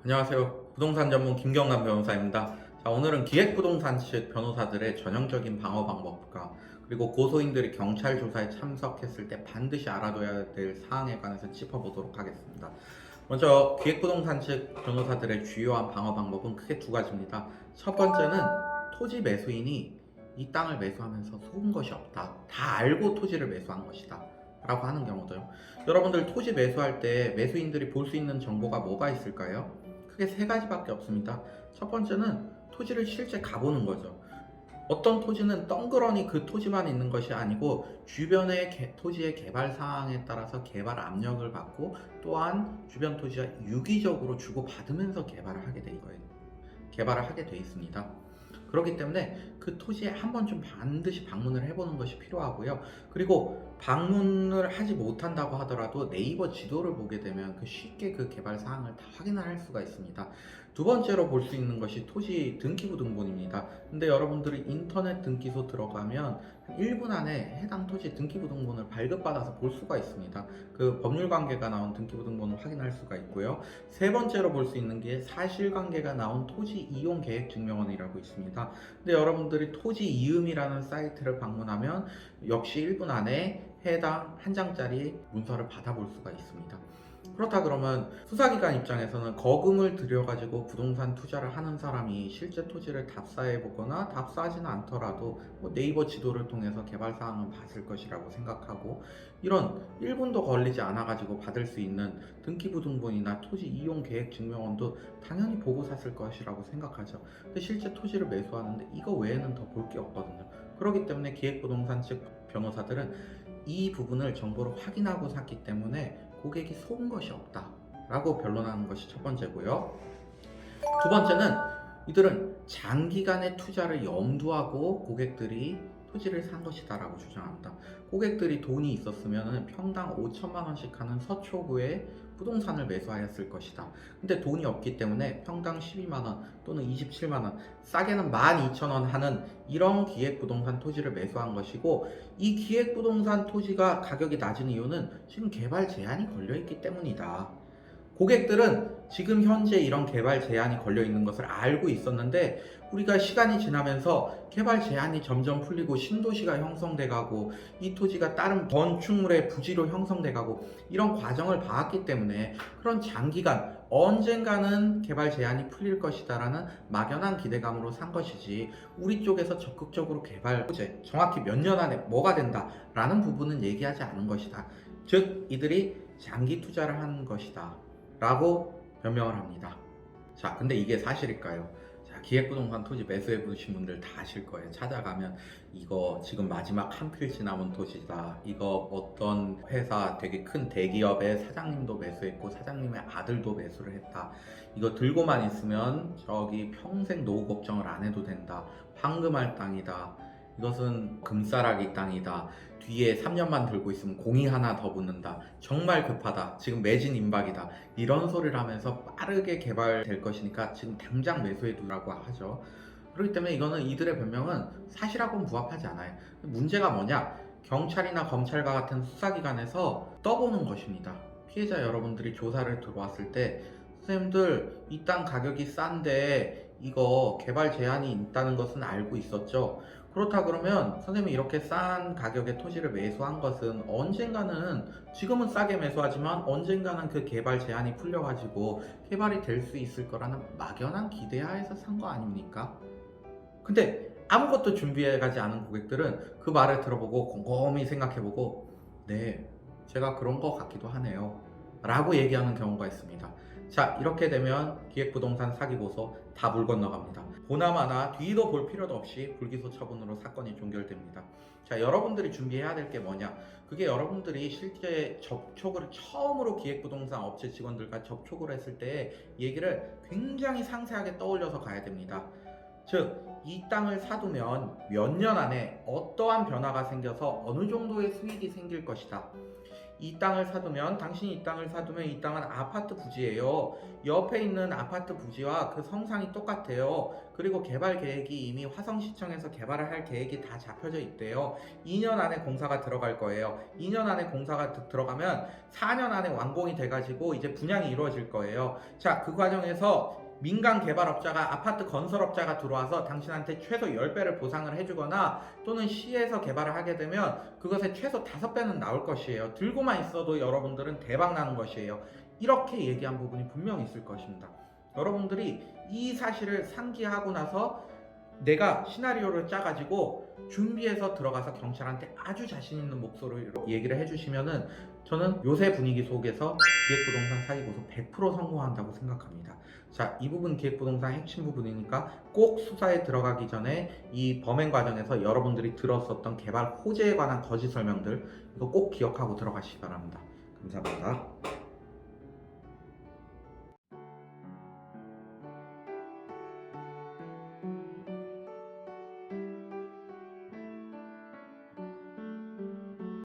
안녕하세요. 부동산 전문 김경남 변호사입니다. 자, 오늘은 기획부동산 측 변호사들의 전형적인 방어 방법과 그리고 고소인들이 경찰 조사에 참석했을 때 반드시 알아둬야 될 사항에 관해서 짚어보도록 하겠습니다. 먼저 기획부동산 측 변호사들의 주요한 방어 방법은 크게 두 가지입니다. 첫 번째는 토지 매수인이 이 땅을 매수하면서 속은 것이 없다. 다 알고 토지를 매수한 것이다. 라고 하는 경우도요. 여러분들 토지 매수할 때 매수인들이 볼 수 있는 정보가 뭐가 있을까요? 크게 세 가지밖에 없습니다. 첫 번째는 토지를 실제 가보는 거죠. 어떤 토지는 덩그러니 그 토지만 있는 것이 아니고 주변의 토지의 개발 사항에 따라서 개발 압력을 받고 또한 주변 토지와 유기적으로 주고받으면서 개발을 하게 돼 있습니다. 그렇기 때문에 그 토지에 한 번쯤 반드시 방문을 해보는 것이 필요하고요. 그리고 방문을 하지 못한다고 하더라도 네이버 지도를 보게 되면 쉽게 그 개발 사항을 다 확인을 할 수가 있습니다. 두 번째로 볼 수 있는 것이 토지 등기부 등본입니다. 근데 여러분들이 인터넷 등기소 들어가면 1분 안에 해당 토지 등기부 등본을 발급받아서 볼 수가 있습니다. 그 법률 관계가 나온 등기부 등본을 확인할 수가 있고요. 세 번째로 볼 수 있는 게 사실관계가 나온 토지 이용 계획 증명원이라고 있습니다. 근데 여러분들이 토지 이음이라는 사이트를 방문하면 역시 1분 안에 해당 한 장짜리 문서를 받아볼 수가 있습니다. 그렇다 그러면 수사기관 입장에서는 거금을 들여가지고 부동산 투자를 하는 사람이 실제 토지를 답사해 보거나 답사하지는 않더라도 네이버 지도를 통해서 개발 사항은 봤을 것이라고 생각하고, 이런 1분도 걸리지 않아 가지고 받을 수 있는 등기부 등본이나 토지 이용 계획 증명원도 당연히 보고 샀을 것이라고 생각하죠. 근데 실제 토지를 매수하는데 이거 외에는 더 볼 게 없거든요. 그렇기 때문에 기획부동산 측 변호사들은 이 부분을 정보로 확인하고 샀기 때문에 고객이 속은 것이 없다 라고 변론하는 것이 첫 번째고요. 두 번째는 이들은 장기간의 투자를 염두하고 고객들이 토지를 산 것이다 라고 주장합니다. 고객들이 돈이 있었으면 평당 5천만 원씩 하는 서초구에 부동산을 매수하였을 것이다. 근데 돈이 없기 때문에 평당 12만 원 또는 27만 원, 싸게는 12,000원 하는 이런 기획부동산 토지를 매수한 것이고, 이 기획부동산 토지가 가격이 낮은 이유는 지금 개발 제한이 걸려 있기 때문이다. 고객들은 지금 현재 이런 개발 제한이 걸려 있는 것을 알고 있었는데, 우리가 시간이 지나면서 개발 제한이 점점 풀리고 신도시가 형성돼 가고 이 토지가 다른 건축물의 부지로 형성돼 가고 이런 과정을 봐왔기 때문에 그런 장기간 언젠가는 개발 제한이 풀릴 것이다 라는 막연한 기대감으로 산 것이지, 우리 쪽에서 적극적으로 개발 호재 정확히 몇 년 안에 뭐가 된다 라는 부분은 얘기하지 않은 것이다. 즉 이들이 장기 투자를 한 것이다 라고 변명을 합니다. 자, 근데 이게 사실일까요? 자, 기획부동산 토지 매수해 보신 분들 다 아실 거예요. 찾아가면 이거 지금 마지막 한 필지 남은 토지다. 이거 어떤 회사 되게 큰 대기업의 사장님도 매수했고 사장님의 아들도 매수를 했다. 이거 들고만 있으면 저기 평생 노후 걱정을 안 해도 된다. 황금알 땅이다. 이것은 금싸라기 땅이다. 뒤에 3년만 들고 있으면 공이 하나 더 붙는다. 정말 급하다. 지금 매진 임박이다. 이런 소리를 하면서 빠르게 개발될 것이니까 지금 당장 매수해 두라고 하죠. 그렇기 때문에 이거는 이들의 변명은 사실하고는 부합하지 않아요. 문제가 뭐냐? 경찰이나 검찰과 같은 수사기관에서 떠보는 것입니다. 피해자 여러분들이 조사를 들어왔을 때 선생님들 이 땅 가격이 싼데 이거 개발 제한이 있다는 것은 알고 있었죠. 그렇다 그러면 선생님이 이렇게 싼 가격의 토지를 매수한 것은 언젠가는, 지금은 싸게 매수하지만 언젠가는 그 개발 제한이 풀려가지고 개발이 될 수 있을 거라는 막연한 기대하에서 산 거 아닙니까? 근데 아무것도 준비해가지 않은 고객들은 그 말을 들어보고 곰곰이 생각해보고, 네, 제가 그런 거 같기도 하네요 라고 얘기하는 경우가 있습니다. 자, 이렇게 되면 기획부동산 사기고소 다 물 건너갑니다. 보나마나 뒤도 볼 필요도 없이 불기소 처분으로 사건이 종결됩니다. 자, 여러분들이 준비해야 될 게 뭐냐? 그게 여러분들이 실제 접촉을 처음으로 기획부동산 업체 직원들과 접촉을 했을 때 얘기를 굉장히 상세하게 떠올려서 가야 됩니다. 즉, 이 땅을 사두면 몇 년 안에 어떠한 변화가 생겨서 어느 정도의 수익이 생길 것이다. 이 땅을 사두면 당신이 이 땅을 사두면 이 땅은 아파트 부지예요. 옆에 있는 아파트 부지와 그 성상이 똑같아요. 그리고 개발 계획이 이미 화성시청에서 개발을 할 계획이 다 잡혀져 있대요. 2년 안에 공사가 들어갈 거예요. 2년 안에 공사가 들어가면 4년 안에 완공이 돼가지고 이제 분양이 이루어질 거예요. 자, 그 과정에서 민간 개발업자가 아파트 건설업자가 들어와서 당신한테 최소 10배를 보상을 해주거나 또는 시에서 개발을 하게 되면 그것의 최소 5배는 나올 것이에요. 들고만 있어도 여러분들은 대박 나는 것이에요. 이렇게 얘기한 부분이 분명히 있을 것입니다. 여러분들이 이 사실을 상기하고 나서 내가 시나리오를 짜가지고 준비해서 들어가서 경찰한테 아주 자신 있는 목소리로 얘기를 해주시면은 저는 요새 분위기 속에서 기획부동산 사기 고소 100% 성공한다고 생각합니다. 자, 이 부분 기획부동산 핵심 부분이니까 꼭 수사에 들어가기 전에 이 범행 과정에서 여러분들이 들었었던 개발 호재에 관한 거짓 설명들 이거 꼭 기억하고 들어가시기 바랍니다. 감사합니다.